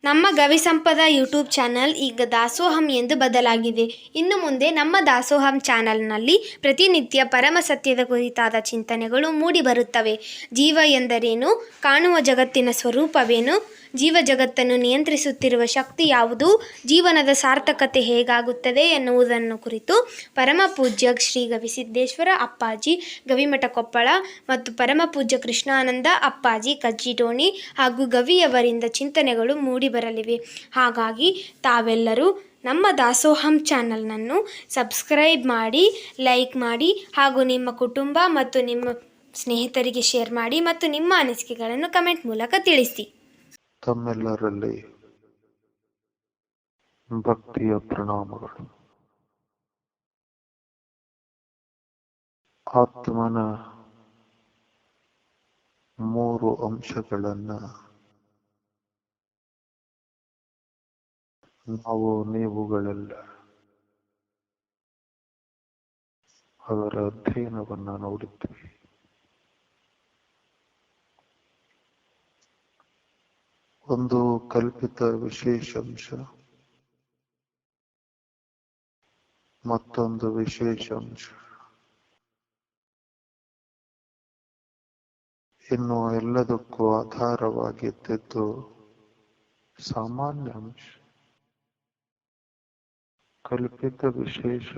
ನಮ್ಮ ಗವಿಸಂಪದ YouTube channel ಈಗ ದಾಸೋಹಂ ಎಂದು ಬದಲಾಗಿದೆ. ಇನ್ನು ಮುಂದೆ ನಮ್ಮ ದಾಸೋಹಂ ಚಾನಲ್ನಲ್ಲಿ ಪ್ರತಿನಿತ್ಯ ಪರಮ ಸತ್ಯದ ಕುರಿತಾದ ಚಿಂತನೆಗಳು ಮೂಡಿ ಬರುತ್ತವೆ. ಜೀವ ಎಂದರೇನು? ಕಾಣುವ ಜಗತ್ತಿನ ಸ್ವರೂಪವೇನು? ಜೀವ ಜಗತ್ತನ್ನು ನಿಯಂತ್ರಿಸುತ್ತಿರುವ ಶಕ್ತಿ ಯಾವುದು? ಜೀವನದ ಸಾರ್ಥಕತೆ ಹೇಗಾಗುತ್ತದೆ ಎನ್ನುವುದನ್ನು ಕುರಿತು ಪರಮ ಪೂಜ್ಯ ಶ್ರೀ ಗವಿಸಿದ್ದೇಶ್ವರ ಅಪ್ಪಾಜಿ ಗವಿಮಠ ಕೊಪ್ಪಳ ಮತ್ತು ಪರಮ ಪೂಜ್ಯ ಕೃಷ್ಣಾನಂದ ಅಪ್ಪಾಜಿ ಕಜ್ಜಿಡೋಣಿ ಹಾಗೂ ಗವಿಯವರಿಂದ ಚಿಂತನೆಗಳು ಮೂಡಿ ಬರಲಿವೆ. ಹಾಗಾಗಿ ತಾವೆಲ್ಲರೂ ನಮ್ಮ ದಾಸೋಹಂ ಚಾನಲ್ನನ್ನು ಸಬ್ಸ್ಕ್ರೈಬ್ ಮಾಡಿ, ಲೈಕ್ ಮಾಡಿ ಹಾಗೂ ನಿಮ್ಮ ಕುಟುಂಬ ಮತ್ತು ನಿಮ್ಮ ಸ್ನೇಹಿತರಿಗೆ ಶೇರ್ ಮಾಡಿ ಮತ್ತು ನಿಮ್ಮ ಅನಿಸಿಕೆಗಳನ್ನು ಕಮೆಂಟ್ ಮೂಲಕ ತಿಳಿಸಿ. ತಮ್ಮೆಲ್ಲರಲ್ಲಿ ಭಕ್ತಿಯ ಪ್ರಣಾಮಗಳು. ಆತ್ಮನ 3 ಅಂಶಗಳನ್ನ ನೀವುಗಳೆಲ್ಲ ಅದರ ಅಧ್ಯಯನವನ್ನ ನೋಡಿದ್ವಿ. ಒಂದು ಕಲ್ಪಿತ ವಿಶೇಷಾಂಶ, ಮತ್ತೊಂದು ವಿಶೇಷಾಂಶ, ಇನ್ನು ಎಲ್ಲದಕ್ಕೂ ಆಧಾರವಾಗಿದ್ದು ಸಾಮಾನ್ಯ ಅಂಶ. ಕಲ್ಪಿತ ವಿಶೇಷ,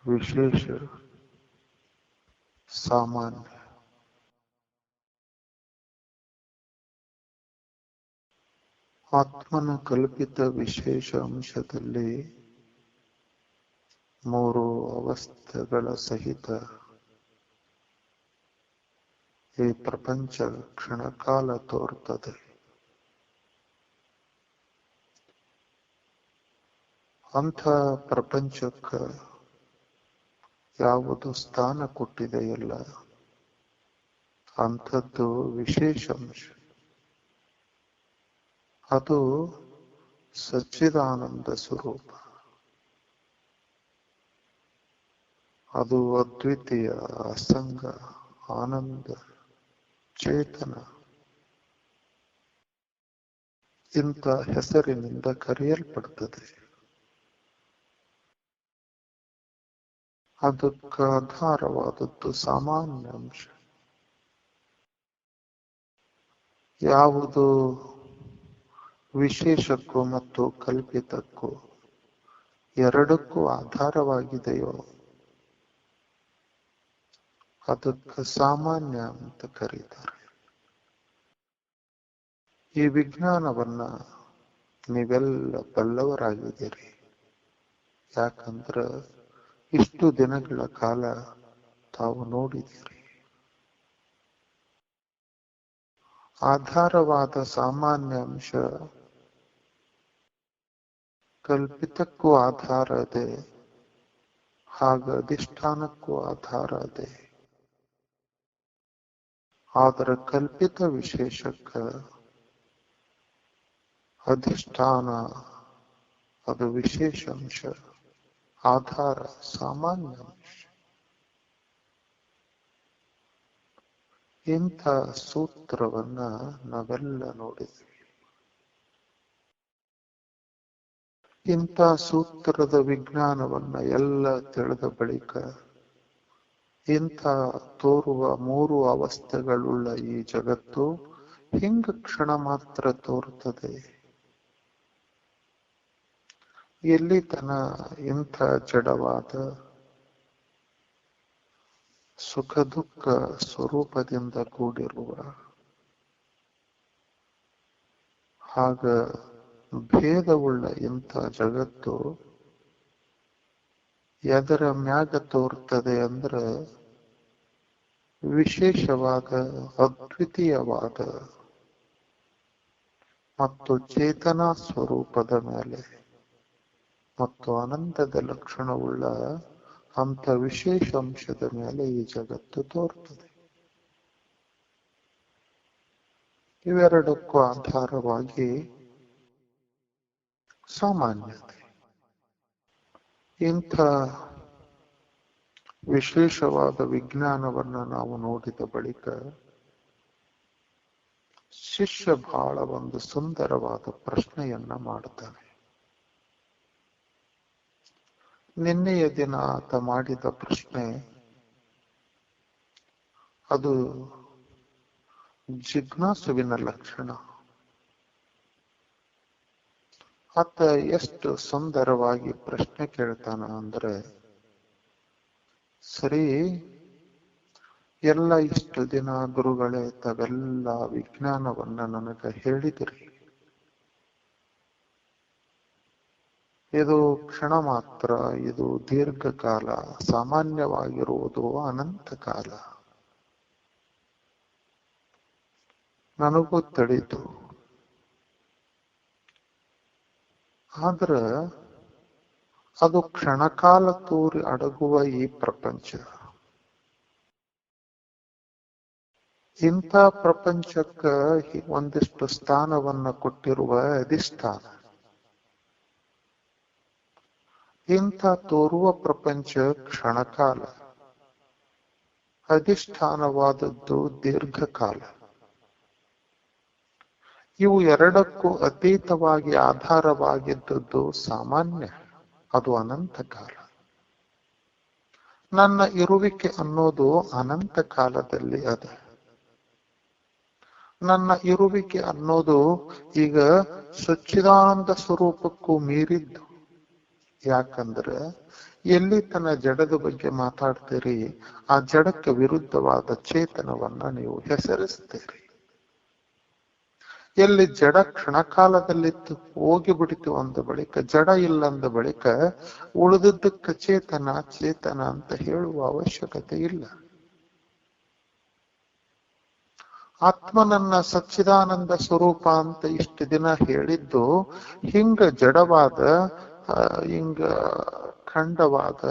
ವಿಶೇಷ ಸಾಮಾನ್ಯ. ಆತ್ಮನ ಕಲ್ಪಿತ ವಿಶೇಷ ಅಂಶದಲ್ಲಿ 3 ಅವಸ್ಥೆಗಳ ಸಹಿತ ಈ ಪ್ರಪಂಚ ಕ್ಷಣಕಾಲ ತೋರ್ತದೆ. ಅಂಥ ಪ್ರಪಂಚಕ್ಕೆ ಯಾವುದು ಸ್ಥಾನ ಕೊಟ್ಟಿದೆಯಲ್ಲ, ಅಂಥದ್ದು ವಿಶೇಷಾಂಶ. ಅದು ಸಚ್ಚಿದಾನಂದ ಸ್ವರೂಪ, ಅದು ಅದ್ವಿತೀಯ, ಅಸಂಗ, ಆನಂದ, ಚೇತನ. ಇಂಥ ಹೆಸರಿನಿಂದ ಕರೆಯಲ್ಪಡ್ತದೆ. ಅದಕ್ಕೆ ಆಧಾರವಾದದ್ದು ಸಾಮಾನ್ಯ ಅಂಶ. ಯಾವುದು ವಿಶೇಷಕ್ಕೂ ಮತ್ತು ಕಲ್ಪಿತಕ್ಕೂ ಎರಡಕ್ಕೂ ಆಧಾರವಾಗಿದೆಯೋ ಅದಕ್ಕೆ ಸಾಮಾನ್ಯ ಅಂತ ಕರೀತಾರೆ. ಈ ವಿಜ್ಞಾನವನ್ನ ನೀವೆಲ್ಲ ಬಲ್ಲವರಾಗಿದ್ದೀರಿ. ಯಾಕಂದ್ರೆ ಇಷ್ಟು ದಿನಗಳ ಕಾಲ ತಾವು ನೋಡಿದ್ದೀರಿ. ಆಧಾರವಾದ ಸಾಮಾನ್ಯ ಅಂಶ ಕಲ್ಪಿತಕ್ಕೂ ಆಧಾರ ಇದೆ, ಹಾಗ ಅಧಿಷ್ಠಾನಕ್ಕೂ ಆಧಾರ ಇದೆ. ಆದರೆ ಕಲ್ಪಿತ ವಿಶೇಷಕ್ಕ ಅಧಿಷ್ಠಾನ ಅದು ವಿಶೇಷ ಅಂಶ, ಆಧಾರ ಸಾಮಾನ್ಯ ಅಂಶ. ಇಂಥ ಸೂತ್ರವನ್ನ ನಾವೆಲ್ಲ ನೋಡಿದ್ವಿ. ಇಂಥ ಸೂತ್ರದ ವಿಜ್ಞಾನವನ್ನ ಎಲ್ಲ ತಿಳಿದ ಬಳಿಕ ಇಂಥ ತೋರುವ 3 ಅವಸ್ಥೆಗಳುಳ್ಳ ಈ ಜಗತ್ತು ಹಿಂಗ ಕ್ಷಣ ಮಾತ್ರ ತೋರುತ್ತದೆ. ಎಲ್ಲಿ ತನ ಇಂಥ ಜಡವಾದ ಸುಖ ದುಃಖ ಸ್ವರೂಪದಿಂದ ಕೂಡಿರುವ, ಹಾಗ ಭೇದವುಳ್ಳ ಇಂಥ ಜಗತ್ತು ಎದರ ಮ್ಯಾಗ ತೋರ್ತದೆ ಅಂದ್ರೆ ವಿಶೇಷವಾದ, ಅದ್ವಿತೀಯವಾದ ಮತ್ತು ಚೇತನಾ ಸ್ವರೂಪದ ಮೇಲೆ ಮತ್ತು ಆನಂದದ ಲಕ್ಷಣವುಳ್ಳ ಅಂಥ ವಿಶೇಷ ಅಂಶದ ಮೇಲೆ ಈ ಜಗತ್ತು ತೋರ್ತದೆ. ಇವೆರಡಕ್ಕೂ ಆಧಾರವಾಗಿ ಸಾಮಾನ್ಯತೆ. ಇಂಥ ವಿಶೇಷವಾದ ವಿಜ್ಞಾನವನ್ನ ನಾವು ನೋಡಿದ ಬಳಿಕ ಶಿಷ್ಯ ಬಹಳ ಒಂದು ಸುಂದರವಾದ ಪ್ರಶ್ನೆಯನ್ನ ಮಾಡ್ತಾನೆ. ನಿನ್ನೆಯ ದಿನ ಆತ ಮಾಡಿದ ಪ್ರಶ್ನೆ ಅದು ಜಿಜ್ಞಾಸುವಿನ ಲಕ್ಷಣ. ಆತ ಎಷ್ಟು ಸುಂದರವಾಗಿ ಪ್ರಶ್ನೆ ಕೇಳ್ತಾನ ಅಂದ್ರೆ, ಸರಿ, ಎಲ್ಲ ಇಷ್ಟು ದಿನ ಗುರುಗಳೇ ತಾವೆಲ್ಲ ವಿಜ್ಞಾನವನ್ನ ನನಗೆ ಹೇಳಿದಿರಿ. ಇದು ಕ್ಷಣ ಮಾತ್ರ, ಇದು ದೀರ್ಘಕಾಲ, ಸಾಮಾನ್ಯವಾಗಿರುವುದು ಅನಂತ ಕಾಲ. ನನಗೂ ತಿಳಿತು. ಆದ್ರ ಅದು ಕ್ಷಣಕಾಲ ತೋರಿ ಅಡಗುವ ಈ ಪ್ರಪಂಚ, ಇಂಥ ಪ್ರಪಂಚಕ್ಕ ಒಂದಿಷ್ಟು ಸ್ಥಾನವನ್ನ ಕೊಟ್ಟಿರುವ ಅಧಿಷ್ಠಾನ. ಇಂಥ ತೋರುವ ಪ್ರಪಂಚ ಕ್ಷಣಕಾಲ, ಅಧಿಷ್ಠಾನವಾದದ್ದು ದೀರ್ಘಕಾಲ. ಇವು ಎರಡಕ್ಕೂ ಅತೀತವಾಗಿ ಆಧಾರವಾಗಿದ್ದದ್ದು ಸಾಮಾನ್ಯ, ಅದು ಅನಂತ ಕಾಲ. ನನ್ನ ಇರುವಿಕೆ ಅನ್ನೋದು ಅನಂತ ಕಾಲದಲ್ಲಿ ಅದ. ನನ್ನ ಇರುವಿಕೆ ಅನ್ನೋದು ಈಗ ಸಚ್ಚಿದಾನಂದ ಸ್ವರೂಪಕ್ಕೂ ಮೀರಿದ್ದು. ಯಾಕಂದ್ರೆ ಎಲ್ಲಿ ತನ್ನ ಜಡದ ಬಗ್ಗೆ ಮಾತಾಡ್ತೀರಿ, ಆ ಜಡಕ್ಕೆ ವಿರುದ್ಧವಾದ ಚೇತನವನ್ನ ನೀವು ಹೆಸರಿಸ್ತೀರಿ. ಎಲ್ಲಿ ಜಡ ಕ್ಷಣಕಾಲದಲ್ಲಿತ್ತು ಹೋಗಿಬಿಡಿತು ಅಂದ ಬಳಿಕ, ಜಡ ಇಲ್ಲ ಅಂದ ಬಳಿಕ ಉಳಿದದ್ದಕ್ಕೆ ಚೇತನ ಚೇತನ ಅಂತ ಹೇಳುವ ಅವಶ್ಯಕತೆ ಇಲ್ಲ. ಆತ್ಮನನ್ನ ಸಚ್ಚಿದಾನಂದ ಸ್ವರೂಪ ಅಂತ ಇಷ್ಟು ದಿನ ಹೇಳಿದ್ದು ಹಿಂಗ ಜಡವಾದ, ಹಿಂಗ ಖಂಡವಾದ,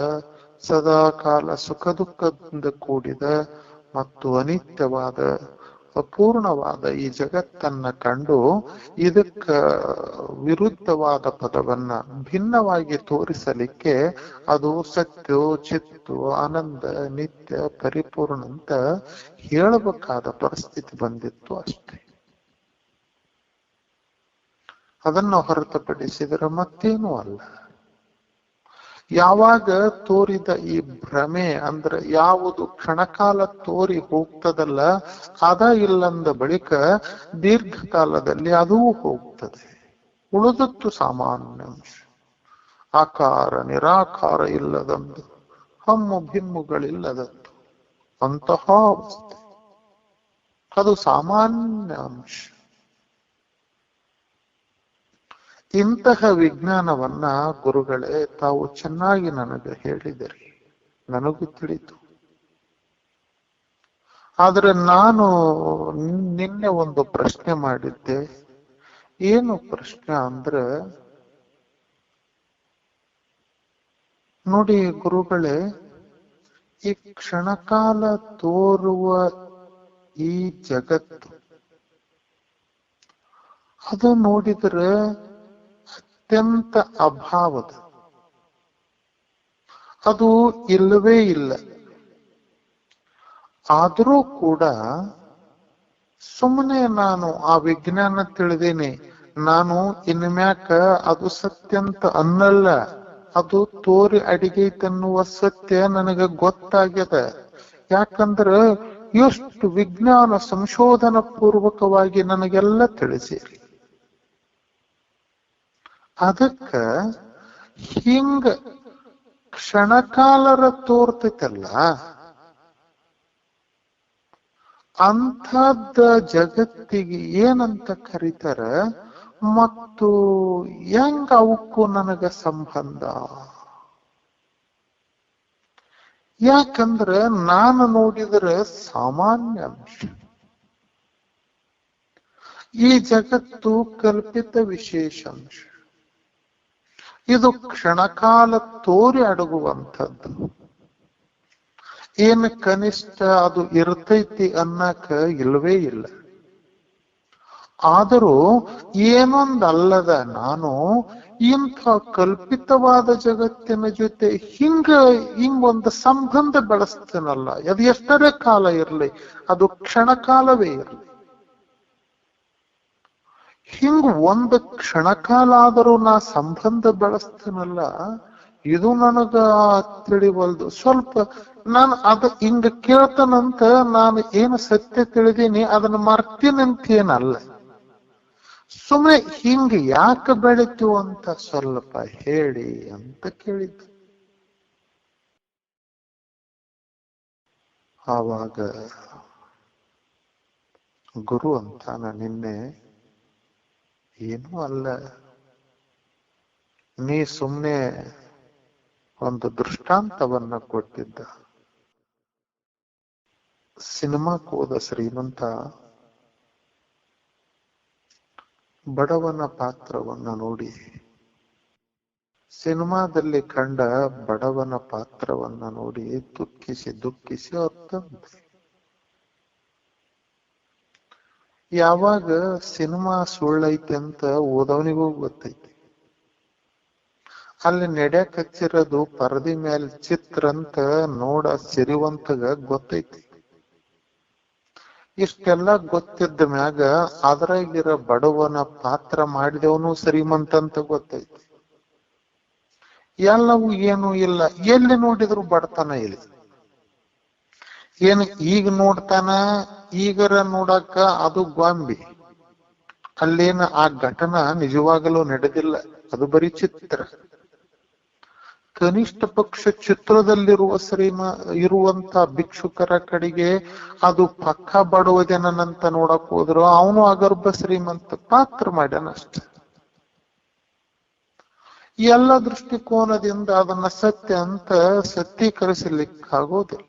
ಸದಾ ಕಾಲ ಸುಖ ದುಃಖದಿಂದ ಕೂಡಿದ ಮತ್ತು ಅನಿತ್ಯವಾದ ಅಪೂರ್ಣವಾದ ಈ ಜಗತ್ತನ್ನ ಕಂಡು ಇದಕ್ಕ ವಿರುದ್ಧವಾದ ಪದವನ್ನ ಭಿನ್ನವಾಗಿ ತೋರಿಸಲಿಕ್ಕೆ ಅದು ಸತ್ಯ, ಚಿತ್ತು, ಆನಂದ, ನಿತ್ಯ, ಪರಿಪೂರ್ಣ ಅಂತ ಹೇಳಬೇಕಾದ ಪರಿಸ್ಥಿತಿ ಬಂದಿತ್ತು ಅಷ್ಟೇ. ಅದನ್ನು ಹೊರತುಪಡಿಸಿದರೆ ಮತ್ತೇನೂ ಅಲ್ಲ. ಯಾವಾಗ ತೋರಿದ ಈ ಭ್ರಮೆ ಅಂದ್ರೆ ಯಾವುದು ಕ್ಷಣಕಾಲ ತೋರಿ ಹೋಗ್ತದಲ್ಲ, ಅದ ಇಲ್ಲಂದ ಬಳಿಕ ದೀರ್ಘಕಾಲದಲ್ಲಿ ಅದೂ ಹೋಗ್ತದೆ. ಉಳಿದದ್ದು ಸಾಮಾನ್ಯ ಅಂಶ, ಆಕಾರ ನಿರಾಕಾರ ಇಲ್ಲದಂದು, ಹಮ್ಮು ಭಿಮ್ಮುಗಳಿಲ್ಲದದ್ದು ಅಂತಹ ಅವಸ್ಥೆ, ಅದು ಸಾಮಾನ್ಯ ಅಂಶ. ಇಂತಹ ವಿಜ್ಞಾನವನ್ನ ಗುರುಗಳೇ ತಾವು ಚೆನ್ನಾಗಿ ನನಗೆ ಹೇಳಿದಿರಿ, ನನಗೂ ತಿಳಿತು. ಆದ್ರೆ ನಾನು ನಿನ್ನೆ ಒಂದು ಪ್ರಶ್ನೆ ಮಾಡಿದ್ದೆ. ಏನು ಪ್ರಶ್ನೆ ಅಂದ್ರೆ, ನೋಡಿ ಗುರುಗಳೇ, ಈ ಕ್ಷಣಕಾಲ ತೋರುವ ಈ ಜಗತ್ತು ಅದು ನೋಡಿದ್ರೆ ಅತ್ಯಂತ ಅಭಾವದ, ಅದು ಇಲ್ಲವೇ ಇಲ್ಲ. ಆದರೂ ಕೂಡ ಸುಮ್ಮನೆ ನಾನು ಆ ವಿಜ್ಞಾನ ತಿಳಿದೇನೆ, ನಾನು ಇನ್ಮ್ಯಾಕ ಅದು ಸತ್ಯ ಅಂತ ಅನ್ನಲ್ಲ, ಅದು ತೋರಿ ಅಡಿಗೈತನ್ನುವ ಸತ್ಯ ನನಗೆ ಗೊತ್ತಾಗ್ಯದ. ಯಾಕಂದ್ರ ಎಷ್ಟು ವಿಜ್ಞಾನ ಸಂಶೋಧನಾ ಪೂರ್ವಕವಾಗಿ ನನಗೆಲ್ಲ ತಿಳಿಸಿರಿ. ಅದಕ್ಕ ಹಿಂಗ ಕ್ಷಣಕಾಲರ ತೋರ್ತೈತಲ್ಲ, ಅಂಥದ್ದ ಜಗತ್ತಿಗೆ ಏನಂತ ಕರೀತಾರ ಮತ್ತು ಹೆಂಗ ಅವಕ್ಕೂ ನನಗ ಸಂಬಂಧ? ಯಾಕಂದ್ರೆ ನಾನು ನೋಡಿದ್ರೆ ಸಾಮಾನ್ಯ ಅಂಶ, ಈ ಜಗತ್ತು ಕಲ್ಪಿತ ವಿಶೇಷ ಅಂಶ. ಇದು ಕ್ಷಣಕಾಲ ತೋರಿ ಅಡಗುವಂಥದ್ದು. ಏನು ಕನಿಷ್ಠ ಅದು ಇರ್ತೈತಿ ಅನ್ನಕ ಇಲ್ವೇ ಇಲ್ಲ. ಆದರೂ ಏನೊಂದಲ್ಲದ ನಾನು ಇಂಥ ಕಲ್ಪಿತವಾದ ಜಗತ್ತಿನ ಜೊತೆ ಹಿಂಗೊಂದು ಸಂಬಂಧ ಬೆಳೆಸ್ತೇನಲ್ಲ, ಅದು ಎಷ್ಟರೇ ಕಾಲ ಇರಲಿ, ಅದು ಕ್ಷಣಕಾಲವೇ ಇರಲಿ. ಹಿಂಗ ಒಂದು ಕ್ಷಣಕಾಲ ಆದರೂ ನಾ ಸಂಬಂಧ ಬೆಳೆಸ್ತೇನಲ್ಲ, ಇದು ನನಗ ತಿಳಿವಲ್ದು. ಸ್ವಲ್ಪ ನಾನು ಅದ ಹಿಂಗ ಕೇಳ್ತಾನಂತ ನಾನು ಏನು ಸತ್ಯ ತಿಳಿದೀನಿ ಅದನ್ನ ಮರ್ತೀನಂತೇನಲ್ಲ. ಸುಮ್ಮನೆ ಹಿಂಗ ಯಾಕೆ ಬೆಳಿತೀವ ಅಂತ ಸ್ವಲ್ಪ ಹೇಳಿ ಅಂತ ಕೇಳಿದ್ದ. ಆವಾಗ ಗುರು ಅಂತಾನ, ನಿನ್ನೆ ಏನೂ ಅಲ್ಲ, ನೀ ಸುಮ್ನೆ ಒಂದು ದೃಷ್ಟಾಂತವನ್ನ ಕೊಟ್ಟಿದ್ದ. ಸಿನಿಮಾಕ್ಕೆ ಹೋದ ಶ್ರೀಮಂತ ಬಡವನ ಪಾತ್ರವನ್ನ ನೋಡಿ, ಸಿನಿಮಾದಲ್ಲಿ ಕಂಡ ಬಡವನ ಪಾತ್ರವನ್ನ ನೋಡಿ ದುಃಖಿಸಿ ದುಃಖಿಸಿ ಅತ್ತಂತೆ. ಯಾವಾಗ ಸಿನಿಮಾ ಸುಳ್ಳೈತೆ ಅಂತ ಓದವನಿಗೂ ಗೊತ್ತೈತಿ. ಅಲ್ಲಿ ನೆಡ್ಯಾಕ್ ಹಚ್ಚಿರೋದು ಪರದಿ ಮೇಲೆ ಚಿತ್ರ ಅಂತ ನೋಡ ಸಿರಿವಂತಗ ಗೊತ್ತೈತಿ. ಇಷ್ಟೆಲ್ಲ ಗೊತ್ತಿದ್ದ ಮ್ಯಾಗ ಅದ್ರಾಗಿರೋ ಬಡವನ ಪಾತ್ರ ಮಾಡಿದವನು ಶ್ರೀಮಂತ ಅಂತ ಗೊತ್ತೈತಿ. ಎಲ್ಲವೂ ಏನು ಇಲ್ಲ, ಎಲ್ಲಿ ನೋಡಿದ್ರು ಬಡತನ ಇಲ್ಲ. ಏನು ಈಗ ನೋಡ್ತಾನ, ಈಗರ ನೋಡಕ್ಕ ಅದು ಗೊಂಬಿ. ಅಲ್ಲೇನ ಆ ಘಟನಾ ನಿಜವಾಗಲೂ ನಡೆದಿಲ್ಲ, ಅದು ಬರೀ ಚಿತ್ರ. ಕನಿಷ್ಠ ಪಕ್ಷ ಚಿತ್ರದಲ್ಲಿರುವ ಇರುವಂತ ಭಿಕ್ಷುಕರ ಕಡೆಗೆ ಅದು ಪಕ್ಕ ಬಡವದೇನಂತ ನೋಡಕ್ ಹೋದ್ರು ಅವನು ಅಗರ್ಭ ಶ್ರೀಮಂತ ಪಾತ್ರ ಮಾಡ್ಯಾನಷ್ಟೆ. ಎಲ್ಲ ದೃಷ್ಟಿಕೋನದಿಂದ ಅದನ್ನ ಸತ್ಯ ಅಂತ ಸತ್ಯೀಕರಿಸಲಿಕ್ಕಾಗೋದಿಲ್ಲ.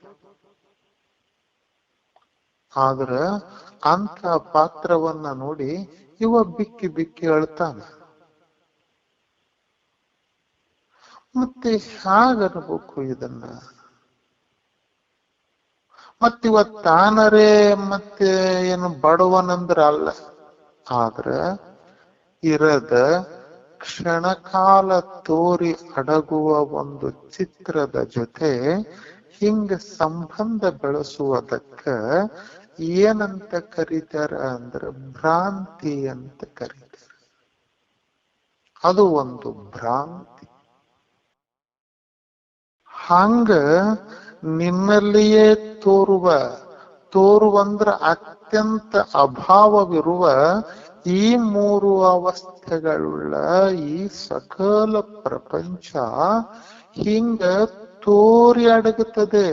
ಆದ್ರ ಅಂತ ಪಾತ್ರವನ್ನ ನೋಡಿ ಇವ ಬಿಕ್ಕಿ ಬಿಕ್ಕಿ ಅಳ್ತಾನ. ಮತ್ತೆ ಹೇಗನ್ಬೇಕು ಇದನ್ನ? ಮತ್ತಿವತ್ತಾನರೇ ಮತ್ತೆ ಏನು ಬಡವನಂದ್ರ ಅಲ್ಲ, ಆದ್ರ ಇರದ ಕ್ಷಣಕಾಲ ತೋರಿ ಅಡಗುವ ಒಂದು ಚಿತ್ರದ ಜೊತೆ ಹಿಂಗ ಸಂಬಂಧ ಬೆಳೆಸುವುದಕ್ಕ ಏನಂತ ಕರೀತಾರ ಅಂದ್ರ ಭ್ರಾಂತಿ ಅಂತ ಕರೀತಾರ. ಅದು ಒಂದು ಭ್ರಾಂತಿ. ಹಂಗ ನಿನ್ನಲ್ಲಿಯೇ ತೋರುವಂದ್ರ ಅತ್ಯಂತ ಅಭಾವವಿರುವ ಈ ಮೂರು ಅವಸ್ಥೆಗಳುಳ್ಳ ಈ ಸಕಲ ಪ್ರಪಂಚ ಹಿಂಗ ತೋರಿ ಅಡಗುತ್ತದೆ.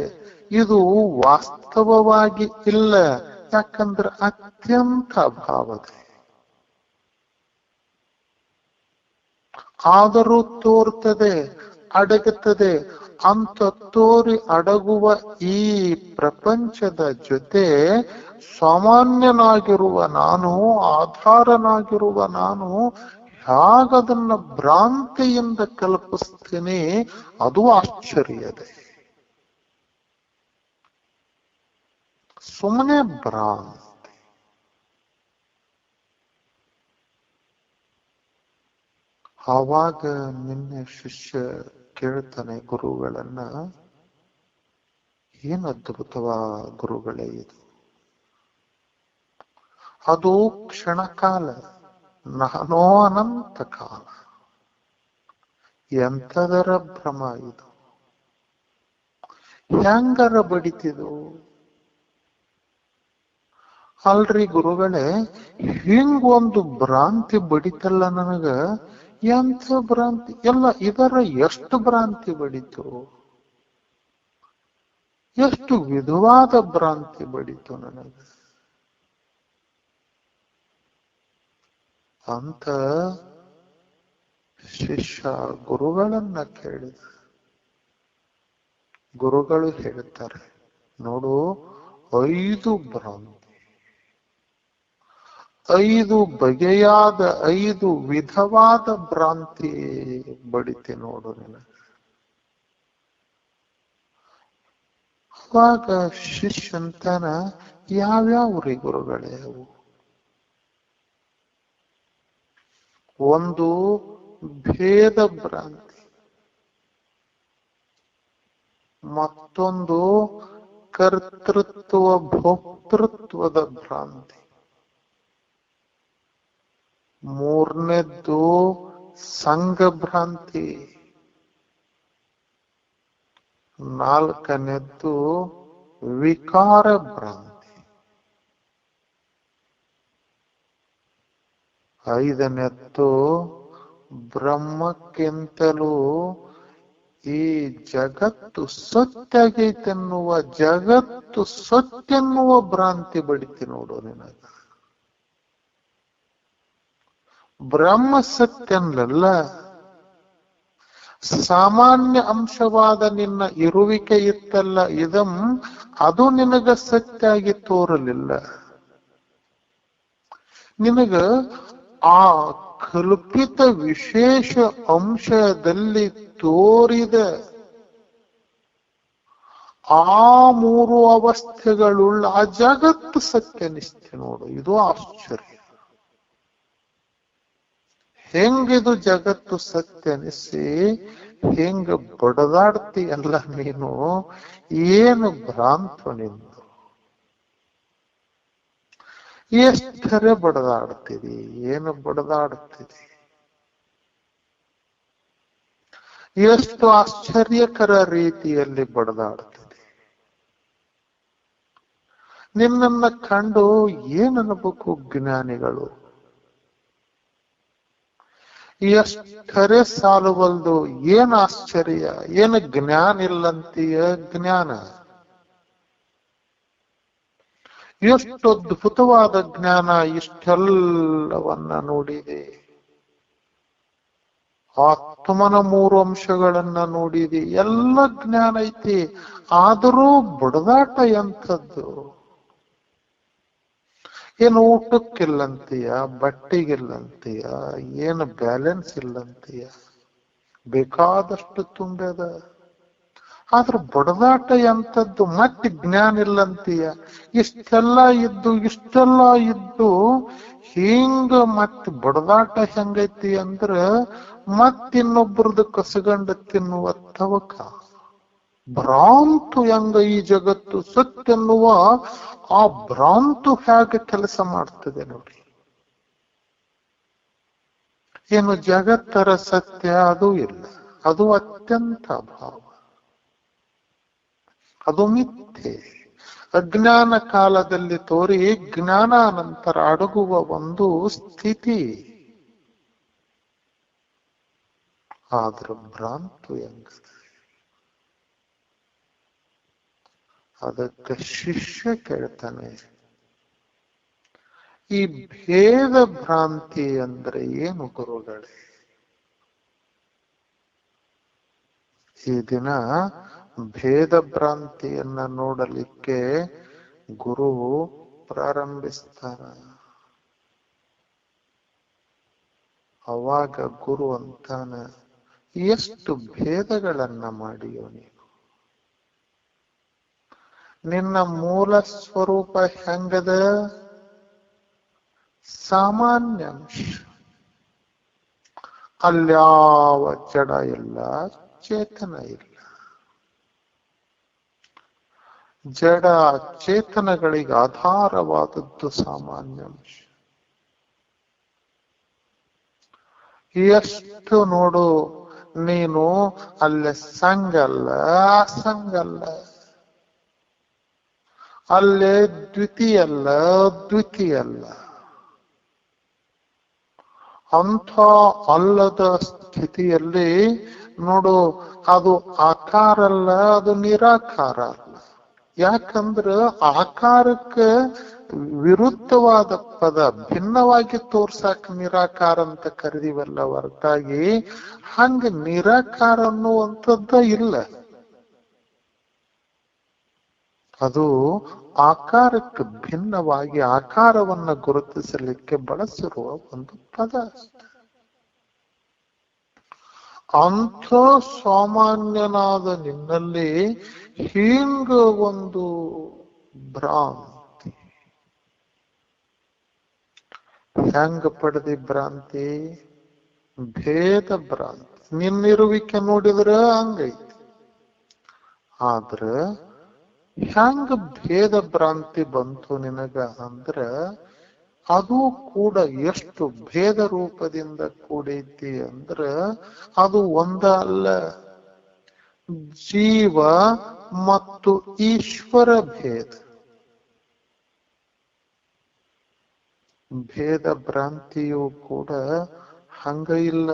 ಇದು ವಾಸ್ತವವಾಗಿ ಇಲ್ಲ, ಯಾಕಂದ್ರೆ ಅತ್ಯಂತ ಅಭಾವದ. ಆದರೂ ತೋರ್ತದೆ, ಅಡಗುತ್ತದೆ. ಅಂತ ತೋರಿ ಅಡಗುವ ಈ ಪ್ರಪಂಚದ ಜೊತೆ ಸಾಮಾನ್ಯನಾಗಿರುವ ನಾನು, ಆಧಾರನಾಗಿರುವ ನಾನು ಹೇಗದನ್ನ ಭ್ರಾಂತಿಯಿಂದ ಕಲ್ಪಿಸ್ತೇನೆ, ಅದು ಆಶ್ಚರ್ಯದೆ. ಸುಮ್ಮನೆ ಭ್ರಾಂತಿ. ಆವಾಗ ನಿನ್ನೆ ಶಿಷ್ಯ ಕೇಳ್ತಾನೆ ಗುರುಗಳನ್ನ, ಏನು ಅದ್ಭುತವ ಗುರುಗಳೇ ಇದು, ಅದು ಕ್ಷಣಕಾಲ, ನಾನೋ ಅನಂತ ಕಾಲ. ಎಂಥದರ ಭ್ರಮ ಇದು, ಹೆಂಗರ ಬಡಿತಿದು? ಅಲ್ರಿ ಗುರುಗಳೇ, ಹಿಂಗೊಂದು ಭ್ರಾಂತಿ ಬಡಿತಲ್ಲ ನನಗ. ಎಂಥ ಭ್ರಾಂತಿ? ಎಲ್ಲ ಇದರ ಎಷ್ಟು ಭ್ರಾಂತಿ ಬಡಿತು, ಎಷ್ಟು ವಿಧವಾದ ಭ್ರಾಂತಿ ಬಡಿತು ನನಗೆ ಅಂತ ಶಿಷ್ಯ ಗುರುಗಳನ್ನ ಕೇಳಿದ. ಗುರುಗಳು ಹೇಳ್ತಾರೆ, ನೋಡು, 5 ಭ್ರಾಂತಿ, 5 ಬಗೆಯಾದ 5 ವಿಧವಾದ ಭ್ರಾಂತಿ ಬಡಿತೆ ನೋಡು ನಿನಗೆ. ಅವಾಗ ಶಿಷ್ಯಂತನ, ಯಾವ್ಯಾವ್ರಿ ಗುರುಗಳೇ ಅವು? ಒಂದು ಭೇದ ಭ್ರಾಂತಿ, ಮತ್ತೊಂದು ಕರ್ತೃತ್ವ ಭೋಕ್ತೃತ್ವದ ಭ್ರಾಂತಿ, ಮೂರನೇದ್ದು ಸಂಘ ಭ್ರಾಂತಿ, ನಾಲ್ಕನೇದ್ದು ವಿಕಾರ ಭ್ರಾಂತಿ, ಐದನೇದ್ದು ಬ್ರಹ್ಮಕ್ಕಿಂತಲೂ ಈ ಜಗತ್ತು ಸತ್ಯಾಗೈತೆನ್ನುವ, ಜಗತ್ತು ಸತ್ಯನ್ನುವ ಭ್ರಾಂತಿ ಬಡಿತಿ ನೋಡು ನಿನಗ. ಬ್ರಹ್ಮ ಸತ್ಯನ್ಲಲ್ಲ, ಸಾಮಾನ್ಯ ಅಂಶವಾದ ನಿನ್ನ ಇರುವಿಕೆ ಇತ್ತಲ್ಲ ಇದಂ, ಅದು ನಿನಗ ಸತ್ಯಾಗಿ ತೋರಲಿಲ್ಲ. ನಿನಗ ಆ ಕಲ್ಪಿತ ವಿಶೇಷ ಅಂಶದಲ್ಲಿ ತೋರಿದ ಆ ಮೂರು ಅವಸ್ಥೆಗಳುಳ್ಳ ಆ ಜಗತ್ತು ಸತ್ಯನಿಷ್ಠೆ ನೋಡು. ಇದು ಆಶ್ಚರ್ಯ. ಹೆಂಗಿದು ಜಗತ್ತು ಸತ್ಯನಿಸಿ ಹೆಂಗ ಬಡದಾಡ್ತೀಯಲ್ಲ ನೀನು, ಏನು ಭ್ರಾಂತ ನಿಂದು. ಎಷ್ಟರೆ ಬಡದಾಡ್ತೀರಿ, ಏನು ಬಡದಾಡ್ತೀರಿ. ಎಷ್ಟು ಆಶ್ಚರ್ಯಕರ ರೀತಿಯಲ್ಲಿ ಬಡದಾಡ್ತೀರಿ. ನಿನ್ನನ್ನ ಕಂಡು ಏನನ್ನಬೇಕು ಜ್ಞಾನಿಗಳು. ಎಷ್ಟರೆ ಸಾಲುವಲ್ದು, ಏನ್ ಆಶ್ಚರ್ಯ, ಏನು ಜ್ಞಾನ ಇಲ್ಲಂತೀಯ. ಜ್ಞಾನ ಎಷ್ಟು ಅದ್ಭುತವಾದ ಜ್ಞಾನ, ಇಷ್ಟೆಲ್ಲವನ್ನ ನೋಡಿದೆ. ಆತ್ಮನ ಮೂರು ಅಂಶಗಳನ್ನ ನೋಡಿದೆ, ಎಲ್ಲ ಜ್ಞಾನ ಐತಿ. ಆದರೂ ಬಡದಾಟ ಎಂಥದ್ದು. ಏನು ಊಟಕ್ಕಿಲ್ಲಂತೀಯ, ಬಟ್ಟೆಗಿಲ್ಲಂತೀಯ, ಏನು ಬ್ಯಾಲೆನ್ಸ್ ಇಲ್ಲಂತೀಯ. ಬೇಕಾದಷ್ಟು ತುಂಬ್ಯದ, ಆದ್ರೆ ಬಡದಾಟ ಎಂಥದ್ದು. ಮತ್ತೆ ಜ್ಞಾನ ಇಲ್ಲಂತೀಯ. ಇಷ್ಟೆಲ್ಲ ಇದ್ದು ಹಿಂಗ ಮತ್ತೆ ಬಡದಾಟ ಹೆಂಗೈತಿ ಅಂದ್ರ ಮತ್ತಿನ್ನೊಬ್ರದ್ದು ಕಸಗಂಡ ತಿನ್ನುವ ತವಕ. ಭ್ರಾಂತು ಹೆಂಗ ಈ ಜಗತ್ತು ಸತ್ಯ ಎನ್ನುವ ಆ ಭ್ರಾಂತು ಹೇಗೆ ಕೆಲಸ ಮಾಡ್ತದೆ ನೋಡಿ. ಏನು ಜಗತ್ತರ ಸತ್ಯ ಅದು ಇಲ್ಲ, ಅದು ಅತ್ಯಂತ ಅಭಾವ, ಅದು ಮಿಥ್ಯೆ. ಅಜ್ಞಾನ ಕಾಲದಲ್ಲಿ ತೋರಿ ಜ್ಞಾನಾನಂತರ ಅಡಗುವ ಒಂದು ಸ್ಥಿತಿ. ಆದ್ರ ಭ್ರಾಂತು ಹೆಂಗದ. ಅದಕ್ಕೆ ಶಿಷ್ಯ ಕೇಳ್ತಾನೆ, ಈ ಭೇದ ಭ್ರಾಂತಿ ಅಂದ್ರೆ ಏನು ಗುರುಗಳೇ? ಈ ದಿನ ಭೇದ ಭ್ರಾಂತಿಯನ್ನ ನೋಡಲಿಕ್ಕೆ ಗುರು ಪ್ರಾರಂಭಿಸ್ತಾನ. ಅವಾಗ ಗುರು ಅಂತಾನ, ಎಷ್ಟು ಭೇದಗಳನ್ನ ಮಾಡಿಯೋ ನೀನು. ನಿನ್ನ ಮೂಲ ಸ್ವರೂಪ ಹೆಂಗದ? ಸಾಮಾನ್ಯಾಂಶ. ಅಲ್ಯಾವ ಜಡ ಇಲ್ಲ, ಚೇತನ ಇಲ್ಲ. ಜಡ ಚೇತನಗಳಿಗೆ ಆಧಾರವಾದದ್ದು ಸಾಮಾನ್ಯಾಂಶ. ಎಷ್ಟು ನೋಡು ನೀನು ಅಲ್ಲೇ ಸಂಗಲ್ಲ, ಅಸಂಗಲ್ಲ, ಅಲ್ಲೇ ದ್ವಿತೀಯಲ್ಲ, ದ್ವಿತೀಯಲ್ಲ. ಅಂಥ ಅಲ್ಲದ ಸ್ಥಿತಿಯಲ್ಲಿ ನೋಡು, ಅದು ಆಕಾರ ಅಲ್ಲ, ಅದು ನಿರಾಕಾರ ಅಲ್ಲ. ಯಾಕಂದ್ರ ಆಕಾರಕ್ಕೆ ವಿರುದ್ಧವಾದ ಪದ ಭಿನ್ನವಾಗಿ ತೋರ್ಸಾಕ ನಿರಾಕಾರ ಅಂತ ಕರೀದಿವಲ್ಲ ಹೊರತಾಗಿ ಹಂಗ ನಿರಾಕಾರ ಅನ್ನುವಂಥದ್ದ ಇಲ್ಲ. ಅದು ಆಕಾರಕ್ಕೆ ಭಿನ್ನವಾಗಿ ಆಕಾರವನ್ನ ಗುರುತಿಸಲಿಕ್ಕೆ ಬಳಸಿರುವ ಒಂದು ಪದ ಅಷ್ಟೆ. ಅಂಥ ಸಾಮಾನ್ಯನಾದ ನಿನ್ನಲ್ಲಿ ಹಿಂಗ ಒಂದು ಭ್ರಾಂತಿ. ಹೆಂಗ ಪಡೆದಿ ಭ್ರಾಂತಿ? ಭೇದ ಭ್ರಾಂತಿ. ನಿನ್ನಿರುವಿಕೆ ನೋಡಿದ್ರ ಹಂಗೈತಿ. ಆದ್ರ ಹೆಂಗ ಭೇದ ಭ್ರಾಂತಿ ಬಂತು ನಿನಗ ಅಂದ್ರ, ಅದು ಕೂಡ ಎಷ್ಟು ಭೇದ ರೂಪದಿಂದ ಕೂಡೈತಿ ಅಂದ್ರ ಅದು ಒಂದ ಅಲ್ಲ, ಜೀವ ಮತ್ತು ಈಶ್ವರ ಭೇದ. ಭೇದ ಭ್ರಾಂತಿಯು ಕೂಡ ಹಂಗ ಇಲ್ಲ,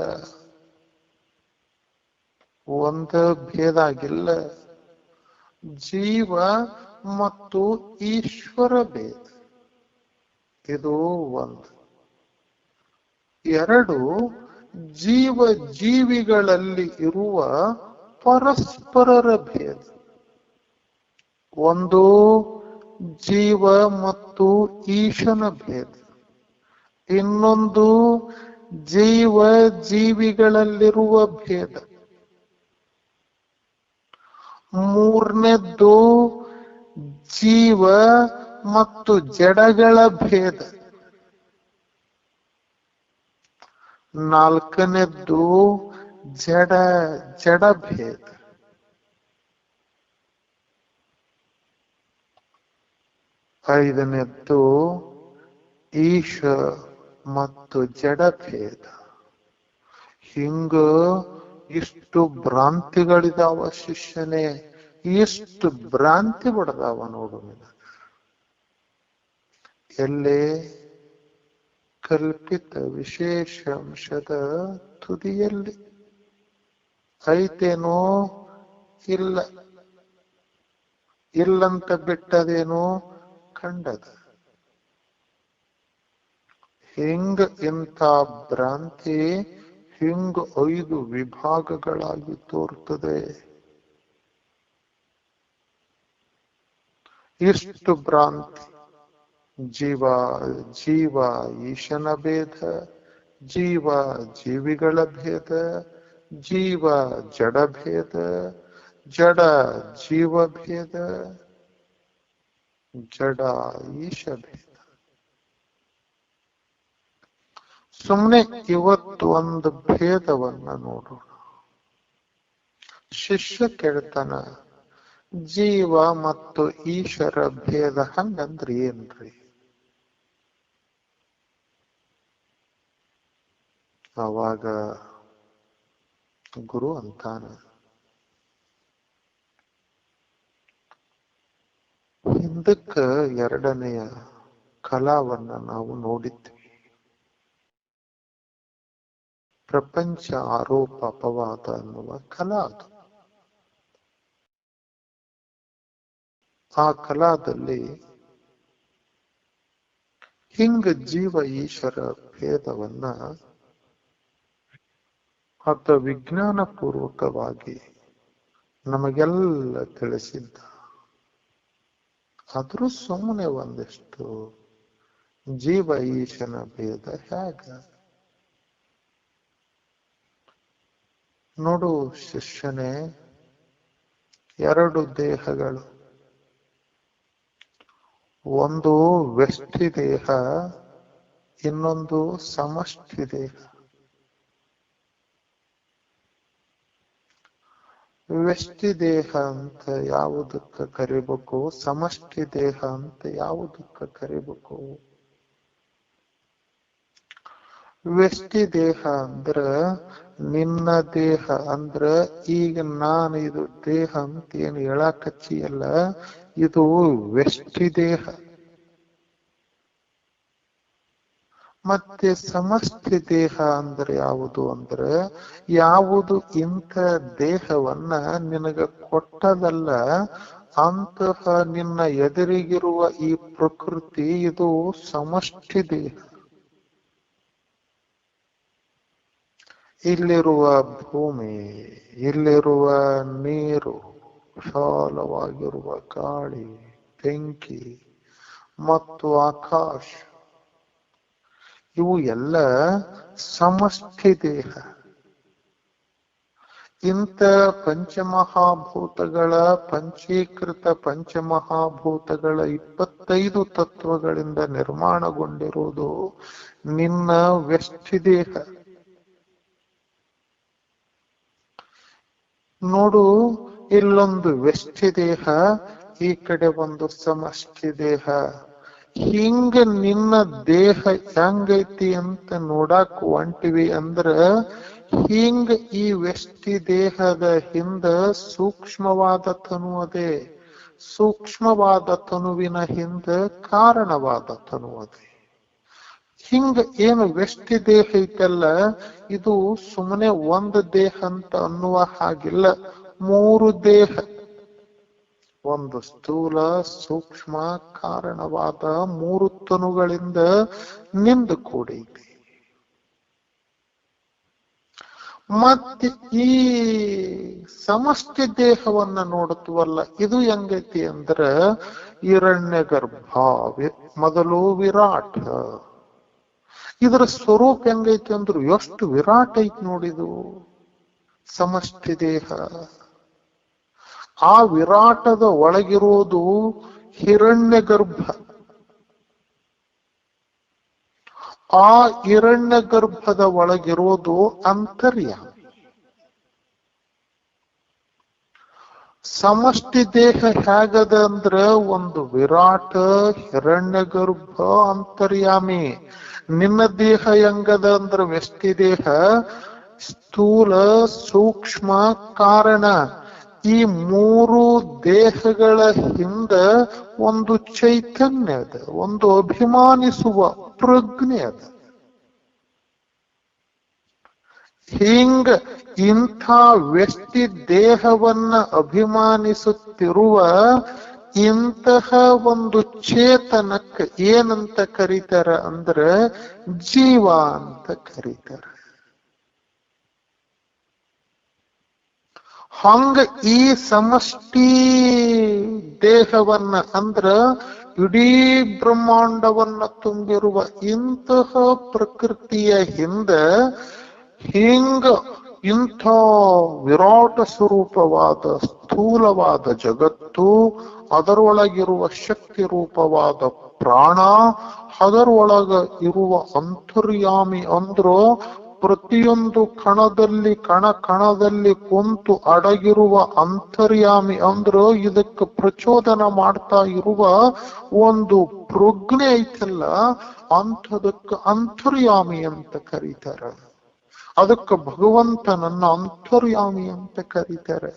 ಒಂದ ಭೇದ ಆಗಿಲ್ಲ. ಜೀವ ಮತ್ತು ಈಶ್ವರ ಭೇದ ಇದು ಒಂದು. ಎರಡು, ಜೀವ ಜೀವಿಗಳಲ್ಲಿ ಇರುವ ಪರಸ್ಪರರ ಭೇದ. ಒಂದು ಜೀವ ಮತ್ತು ಈಶನ ಭೇದ, ಇನ್ನೊಂದು ಜೀವ ಜೀವಿಗಳಲ್ಲಿರುವ ಭೇದ, ಮೂರನೇದ್ದು ಜೀವ ಮತ್ತು ಜಡಗಳ ಭೇದ, ನಾಲ್ಕನೇದ್ದು ಜಡ ಭೇದ, ಐದನೇದ್ದು ಈಶ ಮತ್ತು ಜಡ ಭೇದ. ಹಿಂಗ ಇಷ್ಟು ಭ್ರಾಂತಿಗಳಿದಾವ ಶಿಷ್ಯನೇ, ಎಷ್ಟು ಭ್ರಾಂತಿ ಬಡದಾವ ನೋಡು ನಿನಗ. ಎಲ್ಲೇ ಕಲ್ಪಿತ ವಿಶೇಷ ಅಂಶದ ತುದಿಯಲ್ಲಿ ಐತೇನೋ ಇಲ್ಲ, ಇಲ್ಲಂತ ಬಿಟ್ಟದೇನೋ ಕಂಡದ. ಹಿಂಗ ಇಂಥ ಭ್ರಾಂತಿ ಹಿಂಗ 5 ವಿಭಾಗಗಳಾಗಿ ತೋರ್ತದೆ. ಇಷ್ಟು ಭ್ರಾಂತಿ, ಜೀವ ಈಶನ ಭೇದ, ಜೀವ ಜೀವಿಗಳ ಭೇದ, ಜೀವ ಜಡ ಭೇದ, ಜಡ ಜೀವ ಭೇದ, ಜಡ ಈಶ ಭೇದ. ಸುಮ್ಮನೆ ಇವತ್ತು ಒಂದು ಭೇದವನ್ನ ನೋಡೋಣ. ಶಿಷ್ಯ ಕೇಳ್ತಾನ, ಜೀವ ಮತ್ತು ಈಶ್ವರ ಭೇದ ಹಂಗಂದ್ರೆ ಏನ್ರಿ? ಅವಾಗ ಗುರು ಅಂತಾನ, ಹಿಂದಕ್ಕ ಎರಡನೆಯ ಕಲಾವನ್ನ ನಾವು ನೋಡಿದ್ವಿ. ಪ್ರಪಂಚ ಆರೋಪ ಅಪವಾದ ಅನ್ನುವ ಕಲಾ ಅದು. ಆ ಕಲಾದಲ್ಲಿ ಹಿಂಗ ಜೀವ ಈಶ್ವರ ಭೇದವನ್ನ ಆತ ವಿಜ್ಞಾನ ಪೂರ್ವಕವಾಗಿ ನಮಗೆಲ್ಲ ತಿಳಿಸಿದ್ದ. ಆದ್ರೂ ಸುಮ್ಮನೆ ಒಂದಿಷ್ಟು ಜೀವ ಈಶನ ಭೇದ ಹೇಗ ನೋಡು ಶಿಷ್ಯನೇ. 2 ದೇಹಗಳು, ಒಂದು ವ್ಯಷ್ಟಿ ದೇಹ, ಇನ್ನೊಂದು ಸಮಷ್ಟಿ ದೇಹ. ವ್ಯಷ್ಟಿ ದೇಹ ಅಂತ ಯಾವುದಕ್ಕೆ ಕರಿಬೇಕು, ಸಮಷ್ಟಿ ದೇಹ ಅಂತ ಯಾವುದಕ್ಕೆ ಕರಿಬೇಕು? ವ್ಯಷ್ಟಿ ದೇಹ ಅಂದ್ರ ನಿನ್ನ ದೇಹ, ಅಂದ್ರ ಈಗ ನಾನು ಇದು ದೇಹ ಅಂತ ಏನು ಹೇಳಾಕಚ್ಚಿಯಲ್ಲ, ಇದು ವ್ಯಷ್ಟಿ ದೇಹ. ಮತ್ತೆ ಸಮಷ್ಟಿ ದೇಹ ಅಂದ್ರೆ ಯಾವುದು ಅಂದ್ರೆ, ಯಾವುದು ಇಂಥ ದೇಹವನ್ನ ನಿನಗ ಕೊಟ್ಟದಲ್ಲ, ಅಂತಹ ನಿನ್ನ ಎದುರಿಗಿರುವ ಈ ಪ್ರಕೃತಿ ಇದು ಸಮಷ್ಟಿ ದೇಹ. ಇಲ್ಲಿರುವ ಭೂಮಿ, ಇಲ್ಲಿರುವ ನೀರು, ವಿಶಾಲವಾಗಿರುವ ಗಾಳಿ, ಬೆಂಕಿ ಮತ್ತು ಆಕಾಶ, ಇವು ಎಲ್ಲ ಸಮಷ್ಟಿ ದೇಹ. ಇಂಥ ಪಂಚಮಹಾಭೂತಗಳ, ಪಂಚೀಕೃತ ಪಂಚಮಹಾಭೂತಗಳ 25 ತತ್ವಗಳಿಂದ ನಿರ್ಮಾಣಗೊಂಡಿರುವುದು ನಿನ್ನ ವ್ಯಷ್ಟಿ ದೇಹ. ನೋಡು, ಇಲ್ಲೊಂದು ವ್ಯಷ್ಟಿ ದೇಹ, ಈ ಕಡೆ ಒಂದು ಸಮಷ್ಟಿ ದೇಹ. ಹಿಂಗ ನಿನ್ನ ದೇಹ ಹೆಂಗೈತಿ ಅಂತ ನೋಡಾಕ್ ಹೊಂಟಿವಿ ಅಂದ್ರ ಹಿಂಗ ಈ ವ್ಯಕ್ತಿ ದೇಹದ ಹಿಂದ ಸೂಕ್ಷ್ಮವಾದ ತನು ಅದೇ. ಸೂಕ್ಷ್ಮವಾದ ತನುವಿನ ಹಿಂದ ಕಾರಣವಾದ ತನು ಅದೇ. ಹಿಂಗ ಏನು ವ್ಯಕ್ತಿ ದೇಹ ಐತಲ್ಲ, ಇದು ಸುಮ್ಮನೆ ಒಂದು ದೇಹ ಅಂತ ಅನ್ನುವ ಹಾಗಿಲ್ಲ. 3 ದೇಹ, ಒಂದು ಸ್ಥೂಲ, ಸೂಕ್ಷ್ಮ, ಕಾರಣವಾದ 3 ತನುಗಳಿಂದ ನಿಂದು ಕೂಡೈತಿ. ಮತ್ತೆ ಈ ಸಮಷ್ಟಿ ದೇಹವನ್ನ ನೋಡುತ್ತವಲ್ಲ, ಇದು ಹೆಂಗೈತಿ ಅಂದ್ರ ಹಿರಣ್ಯ ಗರ್ಭ, ಮೊದಲು ವಿರಾಟ್. ಇದರ ಸ್ವರೂಪ ಹೆಂಗೈತಿ ಅಂದ್ರು ಎಷ್ಟು ವಿರಾಟ್ ಐತಿ ನೋಡಿದು ಸಮಷ್ಟಿ ದೇಹ. ಆ ವಿರಾಟದ ಒಳಗಿರೋದು ಹಿರಣ್ಯ ಗರ್ಭ. ಆ ಹಿರಣ್ಯ ಗರ್ಭದ ಒಳಗಿರೋದು ಅಂತರ್ಯಾಮಿ. ಸಮಷ್ಟಿ ದೇಹ ಹೇಗದ ಅಂದ್ರ ಒಂದು ವಿರಾಟ, ಹಿರಣ್ಯ ಗರ್ಭ, ಅಂತರ್ಯಾಮಿ. ನಿನ್ನ ದೇಹ ಹೆಂಗದ ಅಂದ್ರ ವ್ಯಕ್ತಿ ದೇಹ ಸ್ಥೂಲ, ಸೂಕ್ಷ್ಮ, ಕಾರಣ. ಈ 3 ದೇಹಗಳ ಹಿಂದ ಒಂದು ಚೈತನ್ಯ ಅದ, ಒಂದು ಅಭಿಮಾನಿಸುವ ಪ್ರಜ್ಞೆ ಅದ. ಹಿಂಗ ಇಂಥ ವ್ಯಕ್ತಿ ದೇಹವನ್ನ ಅಭಿಮಾನಿಸುತ್ತಿರುವ ಇಂತಹ ಒಂದು ಚೇತನಕ್ಕೆ ಏನಂತ ಕರೀತಾರ ಅಂದ್ರ ಜೀವ ಅಂತ ಕರೀತಾರ. ಹಂಗ ಈ ಸಮಷ್ಟಿ ದೇಹವನ್ನ ಅಂದ್ರ ಇಡೀ ಬ್ರಹ್ಮಾಂಡವನ್ನ ತುಂಬಿರುವ ಇಂತಹ ಪ್ರಕೃತಿಯ ಹಿಂದ ಹಿಂಗ ಇಂಥ ವಿರಾಟ ಸ್ವರೂಪವಾದ ಸ್ಥೂಲವಾದ ಜಗತ್ತು, ಅದರೊಳಗಿರುವ ಶಕ್ತಿ ರೂಪವಾದ ಪ್ರಾಣ, ಅದರೊಳಗ ಇರುವ ಅಂತರ್ಯಾಮಿ ಅಂದ್ರು ಪ್ರತಿಯೊಂದು ಕಣದಲ್ಲಿ ಕಣದಲ್ಲಿ ಕುಂತು ಅಡಗಿರುವ ಅಂತರ್ಯಾಮಿ ಅಂದ್ರು ಇದಕ್ಕೆ ಪ್ರಚೋದನ ಮಾಡ್ತಾ ಇರುವ ಒಂದು ಪ್ರಜ್ಞೆ ಐತಲ್ಲ, ಅಂಥದಕ್ಕೆ ಅಂತರ್ಯಾಮಿ ಅಂತ ಕರೀತಾರೆ. ಅದಕ್ಕೆ ಭಗವಂತ ನನ್ನ ಅಂತರ್ಯಾಮಿ ಅಂತ ಕರೀತಾರೆ.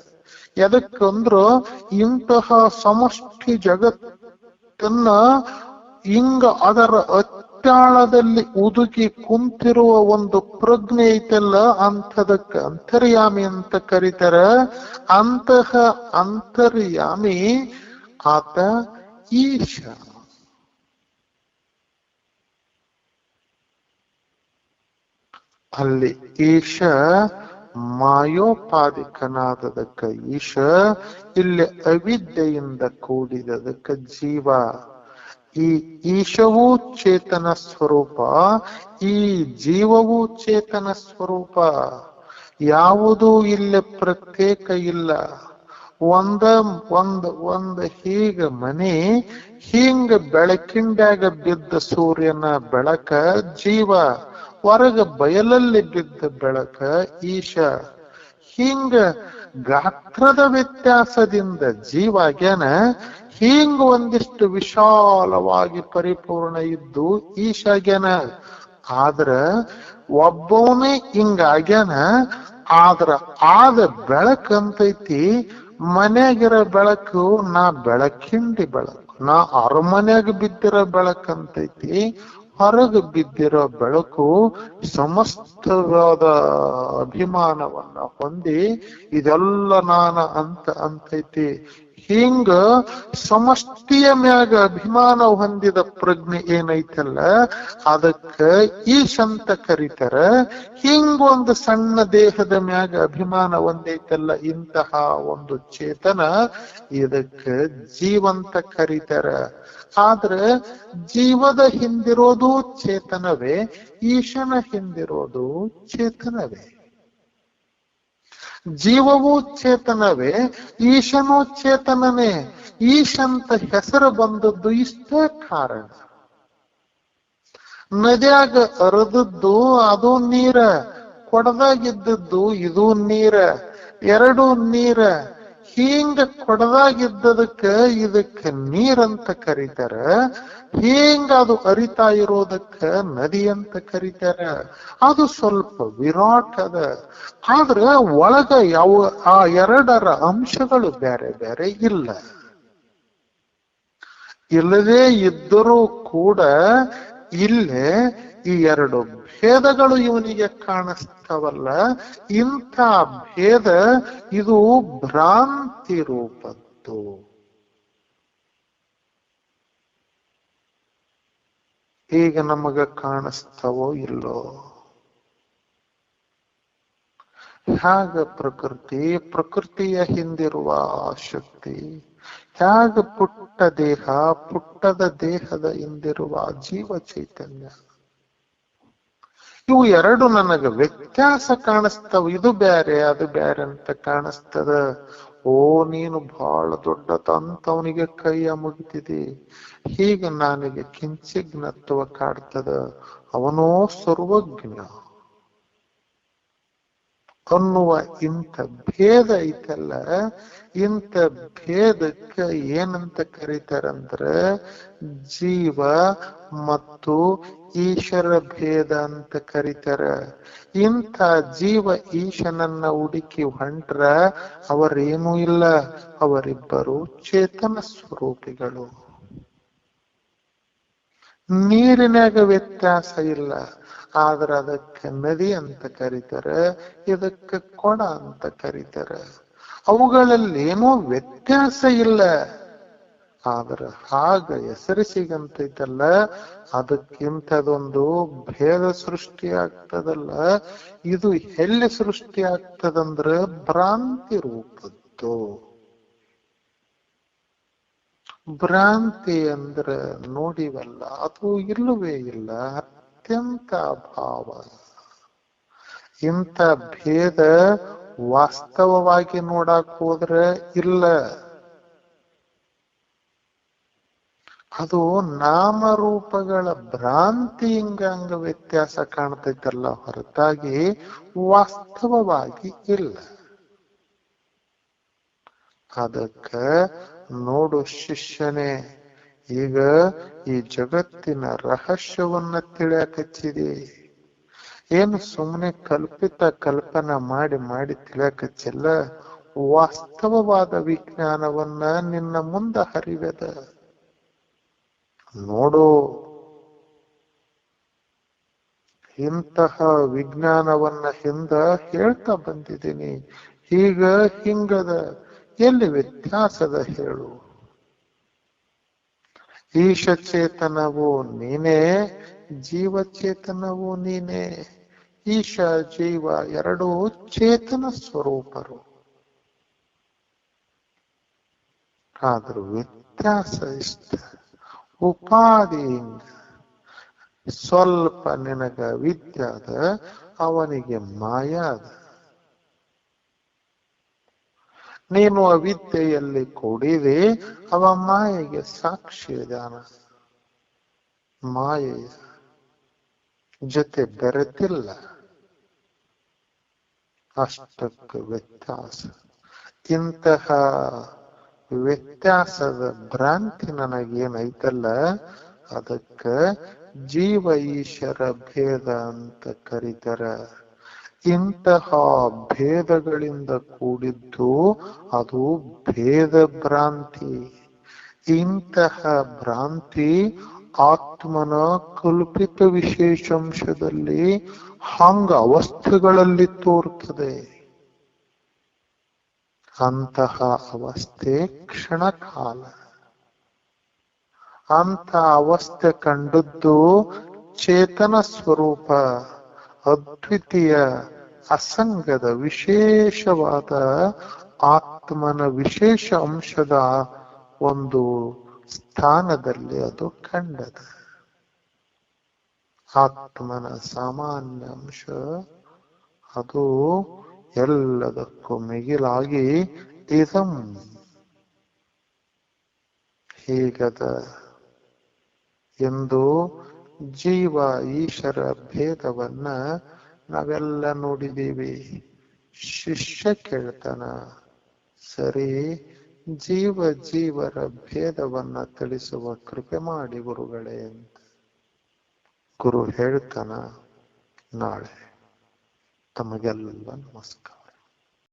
ಎದಕ್ಕಂದ್ರ ಇಂತಹ ಸಮಷ್ಟಿ ಜಗತ್ತನ್ನ ಹಿಂಗ ಅದರ ಅತ್ತಾಳದಲ್ಲಿ ಉದುಕಿ ಕುಂತಿರುವ ಒಂದು ಪ್ರಜ್ಞೆ ಐತಲ್ಲ, ಅಂಥದಕ್ಕೆ ಅಂತರ್ಯಾಮಿ ಅಂತ ಕರೀತಾರ. ಅಂತಹ ಅಂತರ್ಯಾಮಿ ಆತ ಈಶ. ಅಲ್ಲಿ ಈಶ ಮಾಯೋಪಾದಿಕನಾದದಕ್ಕ ಈಶ, ಇಲ್ಲಿ ಅವಿದ್ಯೆಯಿಂದ ಕೂಡಿದದಕ್ಕ ಜೀವ. ಈ ಈಶವೂ ಚೇತನ ಸ್ವರೂಪ, ಈ ಜೀವವೂ ಚೇತನ ಸ್ವರೂಪ. ಯಾವುದೂ ಇಲ್ಲಿ ಪ್ರತ್ಯೇಕ ಇಲ್ಲ. ಒಂದ ಹೀಗ ಮನೆ, ಹಿಂಗ ಬೆಳಕಿಂಡ್ಯಾಗ ಬಿದ್ದ ಸೂರ್ಯನ ಬೆಳಕ ಜೀವ, ಹೊರಗ ಬಯಲಲ್ಲಿ ಬಿದ್ದ ಬೆಳಕ ಈಶ. ಹಿಂಗ ಗಾತ್ರದ ವ್ಯತ್ಯಾಸದಿಂದ ಜೀವ ಆಗ್ಯಾನ, ಹಿಂಗ ಒಂದಿಷ್ಟು ವಿಶಾಲವಾಗಿ ಪರಿಪೂರ್ಣ ಇದ್ದು ಈಶಾಗ್ಯಾನ. ಆದ್ರ ಒಬ್ಬವನೇ ಹಿಂಗ ಆಗ್ಯಾನ. ಆದ್ರ ಆದ ಬೆಳಕಂತೈತಿ, ಮನ್ಯಾಗಿರೋ ಬೆಳಕು ನಾ ಬೆಳಕಿಂಡಿ ಬೆಳಕು, ನಾ ಅರಮನ್ಯಾಗ ಬಿದ್ದಿರೋ ಬೆಳಕಂತೈತಿ. ಹೊರಗೆ ಬಿದ್ದಿರೋ ಬೆಳಕು ಸಮಸ್ತವಾದ ಅಭಿಮಾನವನ್ನ ಹೊಂದಿ ಇದೆಲ್ಲ ನಾನ ಅಂತ ಅಂತೈತಿ. ಹಿಂಗ ಸಮಷ್ಟಿಯ ಮ್ಯಾಗ ಅಭಿಮಾನ ಹೊಂದಿದ ಪ್ರಜ್ಞೆ ಏನೈತಲ್ಲ, ಅದಕ್ಕ ಈಶ ಅಂತ ಕರೀತಾರ. ಹಿಂಗೊಂದು ಸಣ್ಣ ದೇಹದ ಮ್ಯಾಗ ಅಭಿಮಾನ ಹೊಂದೈತಲ್ಲ ಇಂತಹ ಒಂದು ಚೇತನ, ಇದಕ್ಕ ಜೀವಂತ ಕರೀತಾರ. ಆದ್ರೆ ಜೀವದ ಹಿಂದಿರೋದು ಚೇತನವೇ, ಈಶನ ಹಿಂದಿರೋದು ಚೇತನವೇ. ಜೀವವೂ ಚೇತನವೇ, ಈಶನೂ ಚೇತನನೇ. ಈಶಂತ ಹೆಸರು ಬಂದದ್ದು ಇಷ್ಟೇ ಕಾರಣ. ನದ್ಯಾಗ ಅರದದ್ದು ಅದು ನೀರ, ಕೊಡದಾಗಿದ್ದದ್ದು ಇದು ನೀರ, ಎರಡು ನೀರ. ಹಿಂಗ ಕೊಡದಾಗಿದ್ದದಕ್ಕ ಇದಕ್ಕ ನೀರಂತ ಕರೀತಾರ, ಹಿಂಗ ಅದು ಅರಿತಾ ಇರೋದಕ್ಕ ನದಿ ಅಂತ ಕರೀತಾರ. ಅದು ಸ್ವಲ್ಪ ವಿರಾಟ್ ಅದ, ಆದ್ರ ಒಳಗ ಯಾವ ಆ ಎರಡರ ಅಂಶಗಳು ಬೇರೆ ಬೇರೆ ಇಲ್ಲ. ಇಲ್ಲದೇ ಇದ್ದರೂ ಕೂಡ ಇಲ್ಲೇ ಈ ಎರಡು ಭೇದಗಳು ಇವನಿಗೆ ಕಾಣಿಸ್ತಾವಲ್ಲ, ಇಂಥ ಭೇದ ಇದು ಭ್ರಾಂತಿ ರೂಪದ್ದು. ಈಗ ನಮಗ ಕಾಣಿಸ್ತಾವೋ ಇಲ್ಲೋ? ಹೇಗ ಪ್ರಕೃತಿಯ ಹಿಂದಿರುವ ಶಕ್ತಿ, ಹೇಗ ಪುಟ್ಟ ದೇಹ, ಪುಟ್ಟದ ದೇಹದ ಹಿಂದಿರುವ ಜೀವ ಚೈತನ್ಯ, ಇವು ಎರಡು ನನಗ ವ್ಯತ್ಯಾಸ ಕಾಣಿಸ್ತಾವ. ಇದು ಬ್ಯಾರೆ ಅದು ಬ್ಯಾರೆ ಅಂತ ಕಾಣಿಸ್ತದ. ಓ ನೀನು ಬಹಳ ದೊಡ್ಡದಂತ ಅವನಿಗೆ ಕೈಯ ಮುಗಿತಿದೆ. ಹೀಗೆ ನನಗೆ ಕಿಂಚಿಜ್ಞತ್ವ ಕಾಡ್ತದ. ಅವನೋ ಸರ್ವಜ್ಞ ಅನ್ನುವ ಇಂಥ ಭೇದ ಐತಲ್ಲ, ಇಂಥ ಭೇದಕ್ಕ ಏನಂತ ಕರೀತಾರಂದ್ರ ಜೀವ ಮತ್ತು ಈಶ್ವರ ಭೇದ ಅಂತ ಕರೀತಾರ. ಇಂಥ ಜೀವ ಈಶನನ್ನ ಹುಡುಕಿ ಹೊಂಟ್ರ ಅವರೇನೂ ಇಲ್ಲ, ಅವರಿಬ್ಬರು ಚೇತನ ಸ್ವರೂಪಿಗಳು. ನೀರಿನಾಗ ವ್ಯತ್ಯಾಸ ಇಲ್ಲ, ಆದ್ರ ಅದಕ್ಕೆ ನದಿ ಅಂತ ಕರೀತಾರ, ಇದಕ್ಕೆ ಕೊಡ ಅಂತ ಕರೀತಾರ. ಅವುಗಳಲ್ಲಿ ಏನೋ ವ್ಯತ್ಯಾಸ ಇಲ್ಲ, ಆದ್ರ ಹಾಗ ಹೆಸರಿಸಿಗಂತೈತಲ್ಲ, ಅದಕ್ಕಿಂತದೊಂದು ಭೇದ ಸೃಷ್ಟಿ ಆಗ್ತದಲ್ಲ, ಇದು ಎಲ್ಲಿ ಸೃಷ್ಟಿ ಆಗ್ತದಂದ್ರ ಭ್ರಾಂತಿ ರೂಪದ್ದು. ಭ್ರಾಂತಿ ಅಂದ್ರ ನೋಡಿವಲ್ಲ, ಅದು ಇಲ್ಲವೇ ಇಲ್ಲ, ಅತ್ಯಂತ ಅಭಾವ. ಇಂಥ ಭೇದ ವಾಸ್ತವವಾಗಿ ನೋಡಕ್ ಹೋದ್ರೆ ಇಲ್ಲ, ಅದು ನಾಮರೂಪಗಳ ಭ್ರಾಂತಿ ಹಿಂಗ ವ್ಯತ್ಯಾಸ ಕಾಣ್ತೈತಲ್ಲ ಹೊರತಾಗಿ ವಾಸ್ತವವಾಗಿ ಇಲ್ಲ. ಅದಕ್ಕ ನೋಡು ಶಿಷ್ಯನೇ, ಈಗ ಈ ಜಗತ್ತಿನ ರಹಸ್ಯವನ್ನ ತಿಳಿಯಕಚ್ಚಿದೆ. ಏನು ಸುಮ್ಮನೆ ಕಲ್ಪಿತ ಕಲ್ಪನಾ ಮಾಡಿ ತಿಳಿಯಕಚ್ಚಿಲ್ಲ, ವಾಸ್ತವವಾದ ವಿಜ್ಞಾನವನ್ನ ನಿನ್ನ ಮುಂದ ಹರಿವೆದ ನೋಡು. ಇಂತಹ ವಿಜ್ಞಾನವನ್ನ ಹಿಂದ ಹೇಳ್ತಾ ಬಂದಿದ್ದೀನಿ. ಈಗ ಹಿಂಗದ, ಎಲ್ಲಿ ವ್ಯತ್ಯಾಸದ ಹೇಳು? ಈಶಚೇತನವು ನೀನೇ, ಜೀವಚೇತನವು ನೀನೇ. ಈಶ ಜೀವ ಎರಡೂ ಚೇತನ ಸ್ವರೂಪರು, ಆದ್ರೂ ವ್ಯತ್ಯಾಸ ಇಷ್ಟ. ಉಪಾಧಿ ಸ್ವಲ್ಪ ನಿನಗ ವಿದ್ಯಾದ, ಅವನಿಗೆ ಮಾಯಾದ. ನೀನು ಅವಿದ್ಯೆಯಲ್ಲಿ ಕೂಡಿದೆ, ಅವ ಮಾಯೆಗೆ ಸಾಕ್ಷಿ ಇದಾನ. ಮಾಯೆಯ ಜೊತೆ ಬೆರೆತಿಲ್ಲ, ಅಷ್ಟಕ್ಕೆ ವ್ಯತ್ಯಾಸ. ಇಂತಹ ವ್ಯತ್ಯಾಸದ ಭ್ರಾಂತಿ ನನಗೇನೈತಲ್ಲ, ಅದಕ್ಕ ಜೀವ ಈಶ್ವರ ಭೇದ ಅಂತ ಕರೀತಾರ. ಇಂತಹ ಭೇದಗಳಿಂದ ಕೂಡಿದ್ದು ಅದು ಭೇದ ಭ್ರಾಂತಿ. ಇಂತಹ ಭ್ರಾಂತಿ ಆತ್ಮನ ಕಲ್ಪಿತ ವಿಶೇಷಾಂಶದಲ್ಲಿ ಹಂಗ ಅವಸ್ಥೆಗಳಲ್ಲಿ ತೋರ್ತದೆ. ಅಂತಹ ಅವಸ್ಥೆ ಕ್ಷಣಕಾಲ. ಅಂತ ಅವಸ್ಥೆ ಕಂಡದ್ದು ಚೇತನ ಸ್ವರೂಪ, ಅದ್ವಿತೀಯ ಅಸಂಗದ ವಿಶೇಷವಾದ ಆತ್ಮನ ವಿಶೇಷ ಅಂಶದ ಒಂದು ಸ್ಥಾನದಲ್ಲಿ ಅದು ಕಂಡದ. ಆತ್ಮನ ಸಾಮಾನ್ಯ ಅಂಶ ಅದು ಎಲ್ಲದಕ್ಕೂ ಮಿಗಿಲಾಗಿ ಇದಂ ಹೀಗದ ಎಂದು ಜೀವ ಈಶ್ವರ ಭೇದವನ್ನ ನಾವೆಲ್ಲ ನೋಡಿದೀವಿ. ಶಿಷ್ಯ ಕೇಳ್ತಾನ, ಸರಿ, ಜೀವ ಜೀವರ ಭೇದವನ್ನ ತಿಳಿಸುವ ಕೃಪೆ ಮಾಡಿ ಗುರುಗಳೇ ಅಂತ ಗುರು ಹೇಳ್ತಾನ. ನಾಳೆ ತಮಗೆಲ್ಲ ನಮಸ್ಕಾರ.